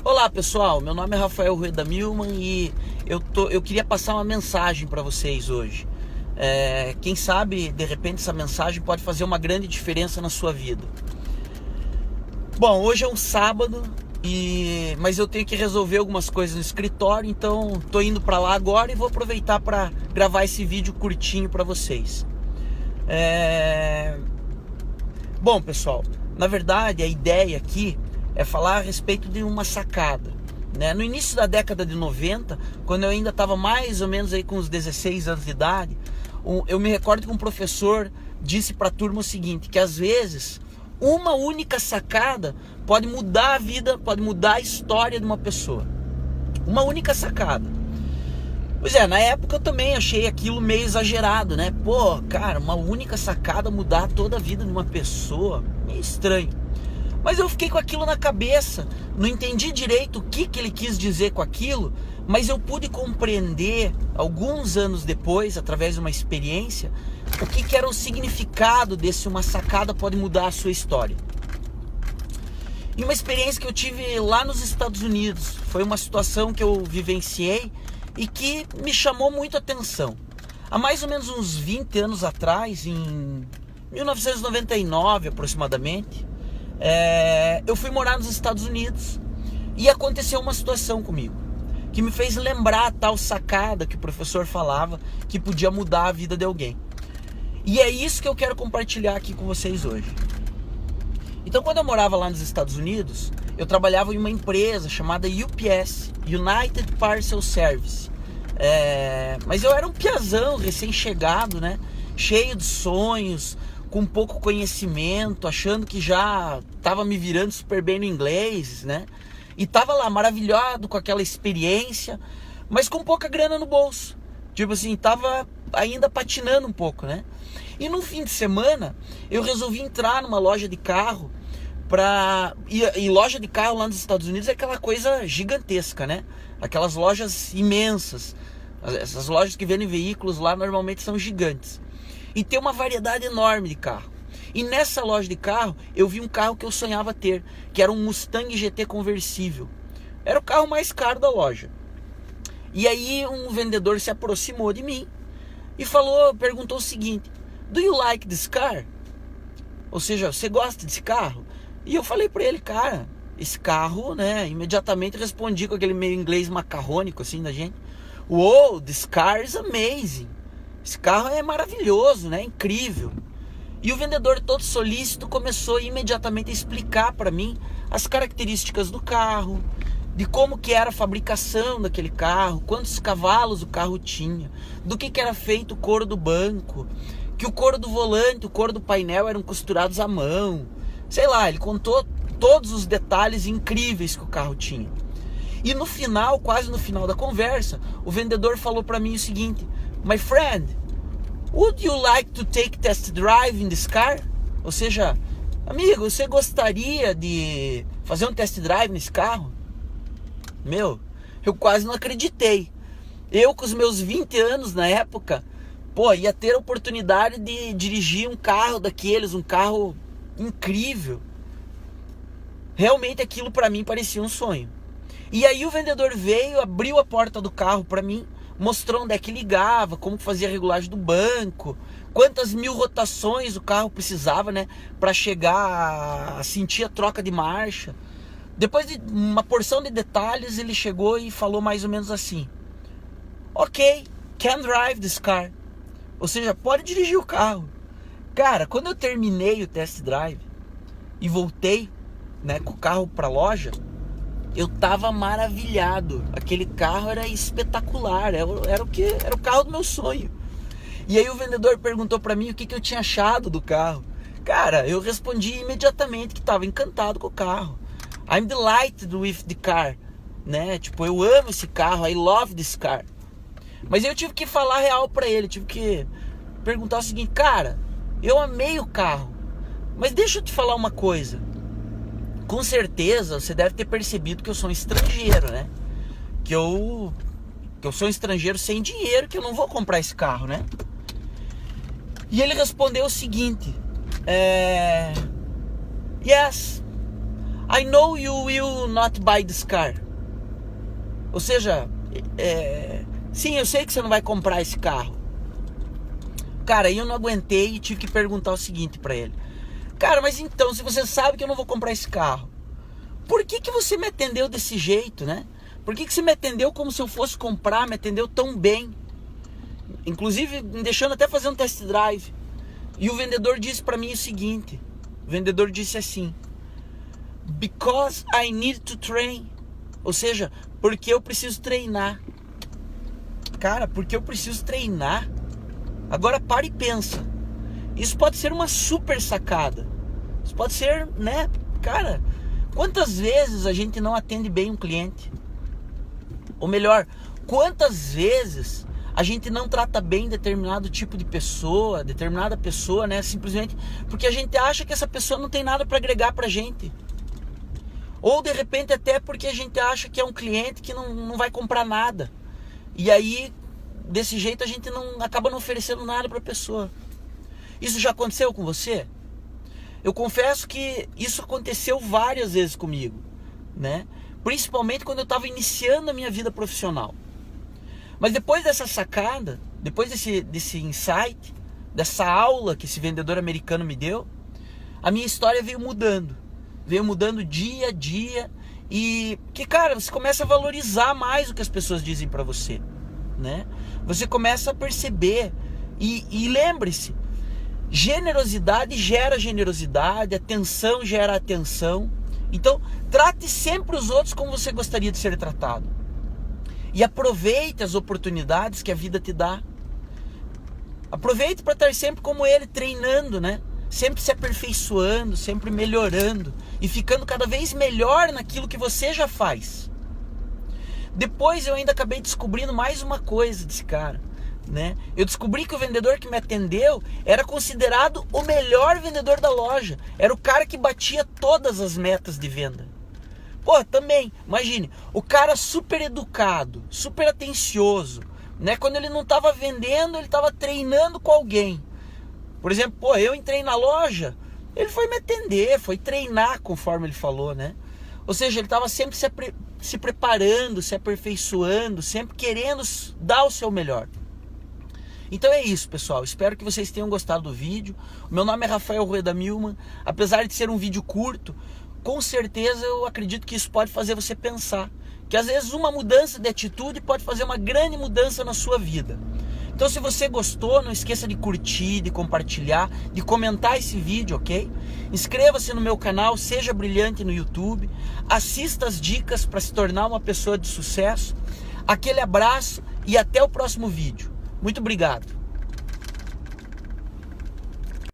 Olá pessoal, meu nome é Rafael Rueda Milman e eu queria passar uma mensagem para vocês hoje. Quem sabe, de repente, essa mensagem pode fazer uma grande diferença na sua vida. Bom, hoje é um sábado, mas eu tenho que resolver algumas coisas no escritório, então estou indo para lá agora e vou aproveitar para gravar esse vídeo curtinho para vocês. Bom pessoal, na verdade a ideia aqui é falar a respeito de uma sacada, né? No início da década de 90, quando eu ainda estava mais ou menos aí com uns 16 anos de idade, eu me recordo que um professor disse para a turma o seguinte, que às vezes uma única sacada pode mudar a vida, pode mudar a história de uma pessoa. Uma única sacada. Pois é, na época eu também achei aquilo meio exagerado, né? Pô, cara, uma única sacada mudar toda a vida de uma pessoa, meio estranho. Mas eu fiquei com aquilo na cabeça, não entendi direito o que ele quis dizer com aquilo, mas eu pude compreender, alguns anos depois, através de uma experiência, o que era o significado desse uma sacada pode mudar a sua história. E uma experiência que eu tive lá nos Estados Unidos, foi uma situação que eu vivenciei e que me chamou muito a atenção. Há mais ou menos uns 20 anos atrás, em 1999 aproximadamente, eu fui morar nos Estados Unidos e aconteceu uma situação comigo que me fez lembrar a tal sacada que o professor falava que podia mudar a vida de alguém. E é isso que eu quero compartilhar aqui com vocês hoje. Então, quando eu morava lá nos Estados Unidos, eu trabalhava em uma empresa chamada UPS, United Parcel Service. Mas eu era um piazão, recém-chegado, né? Cheio de sonhos, com pouco conhecimento, achando que já estava me virando super bem no inglês, né? E tava lá maravilhado com aquela experiência, mas com pouca grana no bolso. Tipo assim, tava ainda patinando um pouco, né? E no fim de semana, eu resolvi entrar numa loja de carro e loja de carro lá nos Estados Unidos é aquela coisa gigantesca, né? Aquelas lojas imensas. Essas lojas que vendem veículos lá normalmente são gigantes. E tem uma variedade enorme de carro. E nessa loja de carro, eu vi um carro que eu sonhava ter, que era um Mustang GT conversível. Era o carro mais caro da loja. E aí um vendedor se aproximou de mim e perguntou o seguinte: "Do you like this car?" Ou seja, você gosta desse carro? E eu falei para ele, cara, esse carro, né? Imediatamente respondi com aquele meio inglês macarrônico assim da gente. "Wow, this car is amazing." Esse carro é maravilhoso, né? Incrível. E o vendedor, todo solícito, começou imediatamente a explicar para mim as características do carro, de como que era a fabricação daquele carro, quantos cavalos o carro tinha, do que era feito o couro do banco, que o couro do volante, o couro do painel eram costurados à mão. Sei lá, ele contou todos os detalhes incríveis que o carro tinha. E no final, quase no final da conversa, o vendedor falou para mim o seguinte: "My friend, would you like to take test drive in this car?" Ou seja, amigo, você gostaria de fazer um test drive nesse carro? Meu, eu quase não acreditei. Eu com os meus 20 anos na época, ia ter a oportunidade de dirigir um carro daqueles, um carro incrível. Realmente aquilo para mim parecia um sonho. E aí o vendedor veio, abriu a porta do carro para mim, mostrou onde é que ligava, como fazia a regulagem do banco, quantas mil rotações o carro precisava, né, para chegar a sentir a troca de marcha. Depois de uma porção de detalhes, ele chegou e falou mais ou menos assim: "Ok, can drive this car." Ou seja, pode dirigir o carro. Cara, quando eu terminei o test drive e voltei, né, com o carro para a loja, eu tava maravilhado. Aquele carro era espetacular, era o carro do meu sonho. E aí o vendedor perguntou para mim o que eu tinha achado do carro. Cara, eu respondi imediatamente que tava encantado com o carro. "I'm delighted with the car", né? Tipo, eu amo esse carro, I love this car. Mas eu tive que falar real para ele, tive que perguntar o seguinte: "Cara, eu amei o carro, mas deixa eu te falar uma coisa. Com certeza você deve ter percebido que eu sou um estrangeiro, né? Que eu sou um estrangeiro sem dinheiro, que eu não vou comprar esse carro, né?" E ele respondeu o seguinte: "Yes, I know you will not buy this car. Ou seja, sim, eu sei que você não vai comprar esse carro. Cara, aí eu não aguentei e tive que perguntar o seguinte pra ele. Cara, mas então, se você sabe que eu não vou comprar esse carro, por que você me atendeu desse jeito, né? Por que você me atendeu como se eu fosse comprar, me atendeu tão bem? Inclusive, me deixando até fazer um test drive. E o vendedor disse pra mim o seguinte. O vendedor disse assim: because I need to train. Ou seja, porque eu preciso treinar. Cara, porque eu preciso treinar. Agora para e pensa. Isso pode ser uma super sacada. Isso pode ser, né? Cara, quantas vezes a gente não atende bem um cliente? Ou melhor, quantas vezes a gente não trata bem determinado tipo de pessoa, determinada pessoa, né? Simplesmente porque a gente acha que essa pessoa não tem nada para agregar pra gente. Ou de repente até porque a gente acha que é um cliente que não vai comprar nada. E aí, desse jeito, a gente acaba não oferecendo nada para a pessoa. Isso já aconteceu com você? Eu confesso que isso aconteceu várias vezes comigo, né? Principalmente quando eu estava iniciando a minha vida profissional. Mas depois dessa sacada, depois desse insight, dessa aula que esse vendedor americano me deu, a minha história veio mudando dia a dia. E que, cara, você começa a valorizar mais o que as pessoas dizem pra você, né? Você começa a perceber. E lembre-se, generosidade gera generosidade, atenção gera atenção. Então, trate sempre os outros como você gostaria de ser tratado. E aproveite as oportunidades que a vida te dá. Aproveite para estar sempre como ele, treinando, né? Sempre se aperfeiçoando, sempre melhorando e ficando cada vez melhor naquilo que você já faz. Depois eu ainda acabei descobrindo mais uma coisa desse cara, né? Eu descobri que o vendedor que me atendeu era considerado o melhor vendedor da loja. Era o cara que batia todas as metas de venda. Pô, também, imagine, o cara super educado, super atencioso, né? Quando ele não estava vendendo, ele estava treinando com alguém. Por exemplo, pô, eu entrei na loja, ele foi me atender, foi treinar conforme ele falou, né? Ou seja, ele estava sempre se preparando, se aperfeiçoando, sempre querendo dar o seu melhor. Então é isso, pessoal. Espero que vocês tenham gostado do vídeo. O meu nome é Rafael Rueda Milman. Apesar de ser um vídeo curto, com certeza eu acredito que isso pode fazer você pensar. Que às vezes uma mudança de atitude pode fazer uma grande mudança na sua vida. Então se você gostou, não esqueça de curtir, de compartilhar, de comentar esse vídeo, ok? Inscreva-se no meu canal, seja brilhante no YouTube. Assista as dicas para se tornar uma pessoa de sucesso. Aquele abraço e até o próximo vídeo. Muito obrigado.